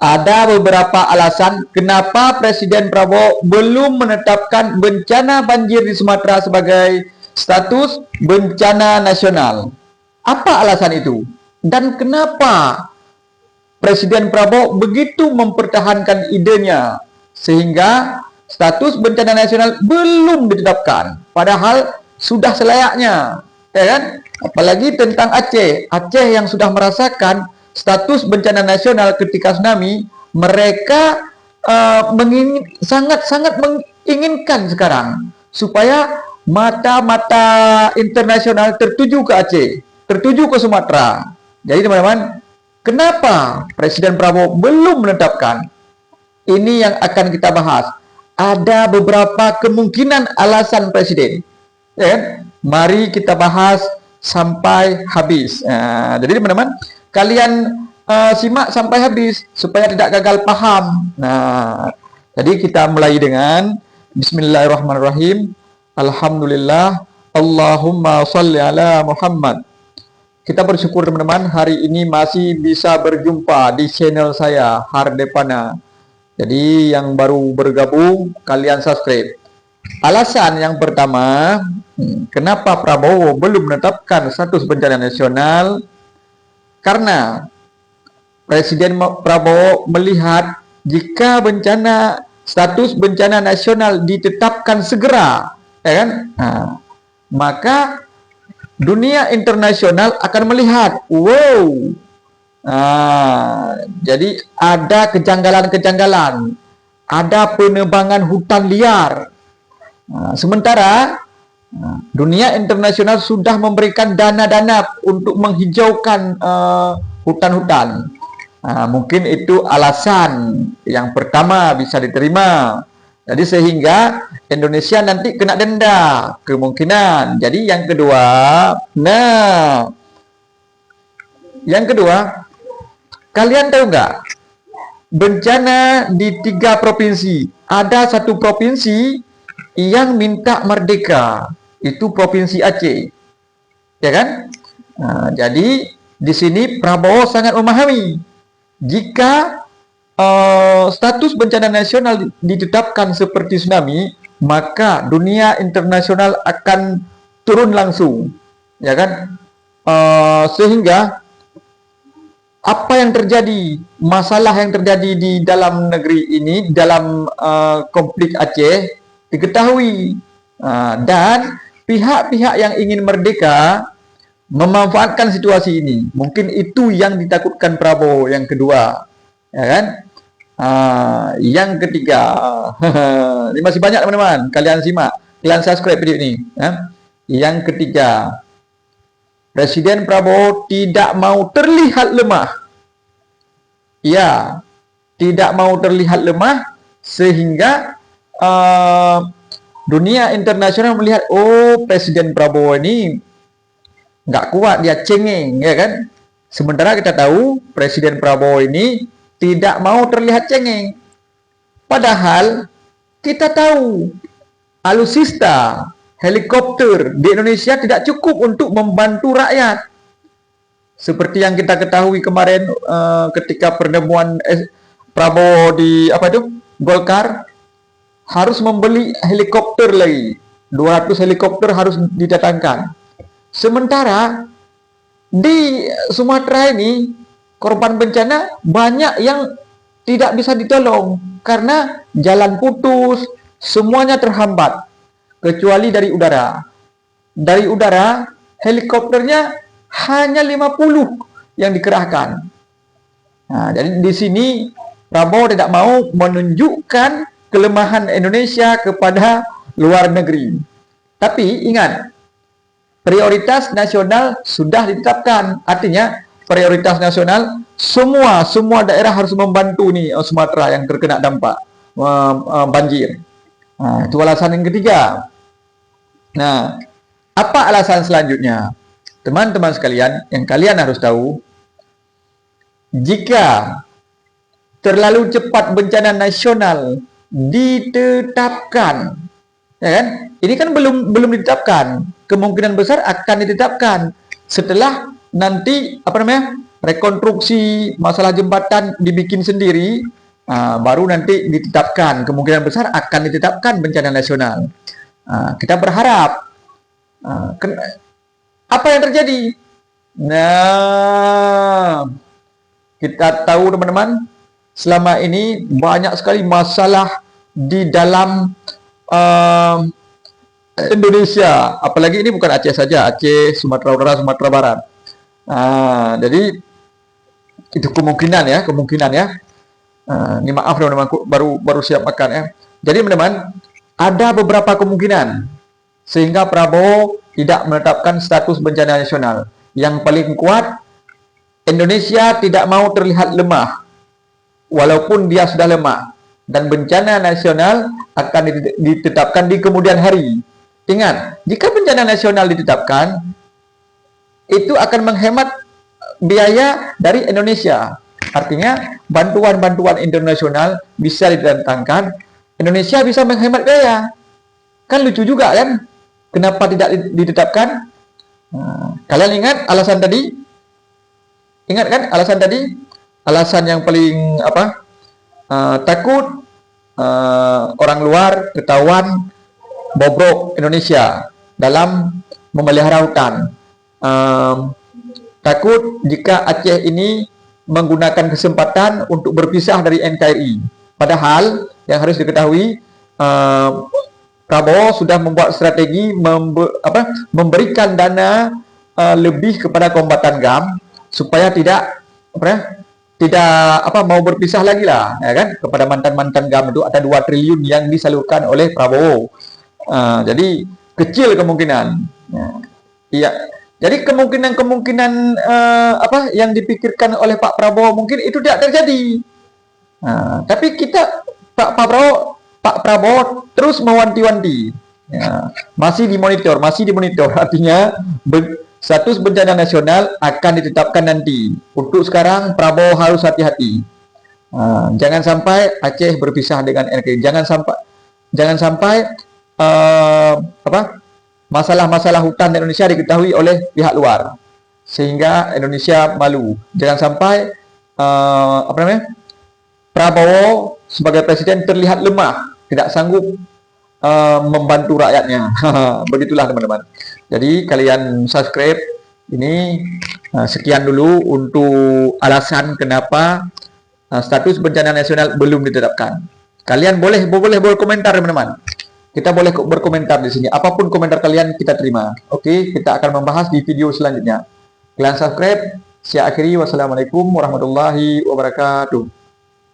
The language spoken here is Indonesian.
Ada beberapa alasan kenapa Presiden Prabowo belum menetapkan bencana banjir di Sumatera sebagai status bencana nasional. Apa alasan itu? Dan kenapa Presiden Prabowo begitu mempertahankan idenya sehingga status bencana nasional belum ditetapkan, padahal sudah selayaknya, ya kan? Apalagi tentang Aceh, Aceh yang sudah merasakan status bencana nasional ketika tsunami, mereka sangat-sangat menginginkan sekarang supaya mata-mata internasional tertuju ke Aceh, tertuju ke Sumatera. Jadi teman-teman, kenapa Presiden Prabowo belum menetapkan? Ini yang akan kita bahas. Ada beberapa kemungkinan alasan Presiden. Ya, mari kita bahas sampai habis. Jadi teman-teman, kalian simak sampai habis supaya tidak gagal paham. Nah, jadi kita mulai dengan Bismillahirrahmanirrahim. Alhamdulillah. Allahumma sholli ala Muhammad. Kita bersyukur teman-teman hari ini masih bisa berjumpa di channel saya Hardepana. Jadi yang baru bergabung kalian subscribe. Alasan yang pertama, kenapa Prabowo belum menetapkan status bencana nasional? Karena Presiden Prabowo melihat jika status bencana nasional ditetapkan segera, ya kan? Maka dunia internasional akan melihat, wow, jadi ada kejanggalan-kejanggalan, ada penebangan hutan liar. Sementara dunia internasional sudah memberikan dana-dana untuk menghijaukan hutan-hutan. Mungkin itu alasan yang pertama bisa diterima. Jadi sehingga Indonesia nanti kena denda kemungkinan. Jadi yang kedua, kalian tahu nggak? Bencana di 3 provinsi. Ada satu provinsi yang minta merdeka, itu Provinsi Aceh, ya kan? Jadi di sini Prabowo sangat memahami jika status bencana nasional ditetapkan seperti tsunami, maka dunia internasional akan turun langsung, ya kan? Sehingga apa yang terjadi, masalah yang terjadi di dalam negeri ini, dalam konflik Aceh diketahui, dan pihak-pihak yang ingin merdeka memanfaatkan situasi ini. Mungkin itu yang ditakutkan Prabowo yang kedua, ya kan? Yang ketiga, ini masih banyak teman-teman, kalian simak, kalian subscribe video ini, ya. Yang ketiga, Presiden Prabowo tidak mau terlihat lemah. Ya, tidak mau terlihat lemah sehingga dunia internasional melihat, oh, Presiden Prabowo ini nggak kuat, dia cengeng, ya kan? Sementara kita tahu Presiden Prabowo ini tidak mau terlihat cengeng. Padahal kita tahu alutsista, helikopter di Indonesia tidak cukup untuk membantu rakyat. Seperti yang kita ketahui kemarin ketika pertemuan Prabowo di Golkar, harus membeli helikopter lagi. 200 helikopter harus didatangkan. Sementara di Sumatera ini korban bencana banyak yang tidak bisa ditolong karena jalan putus, semuanya terhambat kecuali dari udara. Dari udara helikopternya hanya 50 yang dikerahkan. Jadi di sini Prabowo tidak mau menunjukkan kelemahan Indonesia kepada luar negeri. Tapi ingat, prioritas nasional sudah ditetapkan. Artinya prioritas nasional semua daerah harus membantu nih Sumatera yang terkena dampak banjir. Itu alasan yang ketiga. Nah, apa alasan selanjutnya? Teman-teman sekalian, yang kalian harus tahu, jika terlalu cepat bencana nasional ditetapkan, ya kan? Ini kan belum ditetapkan. Kemungkinan besar akan ditetapkan setelah nanti rekonstruksi masalah jembatan dibikin sendiri, baru nanti ditetapkan, kemungkinan besar akan ditetapkan bencana nasional. Kita berharap apa yang terjadi? Nah, kita tahu teman-teman, selama ini banyak sekali masalah di dalam Indonesia, apalagi ini bukan Aceh saja, Aceh, Sumatera Utara, Sumatera Barat. Jadi itu kemungkinan ya. Ini maaf teman-teman, baru siap makan ya. Jadi teman-teman, ada beberapa kemungkinan sehingga Prabowo tidak menetapkan status bencana nasional. Yang paling kuat, Indonesia tidak mau terlihat lemah, walaupun dia sudah lemah, dan bencana nasional akan ditetapkan di kemudian hari. Ingat, jika bencana nasional ditetapkan, itu akan menghemat biaya dari Indonesia. Artinya, bantuan-bantuan internasional bisa didatangkan, Indonesia bisa menghemat biaya. Kan lucu juga kan? Kenapa tidak ditetapkan? Kalian ingat alasan tadi? Ingat kan alasan tadi? Alasan yang paling takut orang luar ketahuan bobrok Indonesia dalam memelihara hutan. Takut jika Aceh ini menggunakan kesempatan untuk berpisah dari NKRI. Padahal yang harus diketahui, Prabowo sudah membuat strategi memberikan dana lebih kepada kombatan GAM supaya tidak mau berpisah lagi lah, ya kan? Kepada mantan-mantan GAM itu ada 2 triliun yang disalurkan oleh Prabowo. Jadi kecil kemungkinan. Iya. Jadi kemungkinan yang dipikirkan oleh Pak Prabowo mungkin itu tidak terjadi. Tapi Pak Prabowo terus mewanti-wanti, masih dimonitor. Artinya status bencana nasional akan ditetapkan nanti. Untuk sekarang Prabowo harus hati-hati. Jangan sampai Aceh berpisah dengan NKRI. Jangan sampai masalah-masalah hutan di Indonesia diketahui oleh pihak luar, sehingga Indonesia malu. Jangan sampai Prabowo sebagai presiden terlihat lemah, tidak sanggup membantu rakyatnya. Begitulah teman-teman. Jadi kalian subscribe ini. Sekian dulu untuk alasan kenapa status bencana nasional belum ditetapkan. Kalian boleh berkomentar teman-teman. Kita boleh berkomentar di sini. Apapun komentar kalian kita terima. Oke, kita akan membahas di video selanjutnya. Kalian subscribe. Saya akhiri. Wassalamualaikum warahmatullahi wabarakatuh.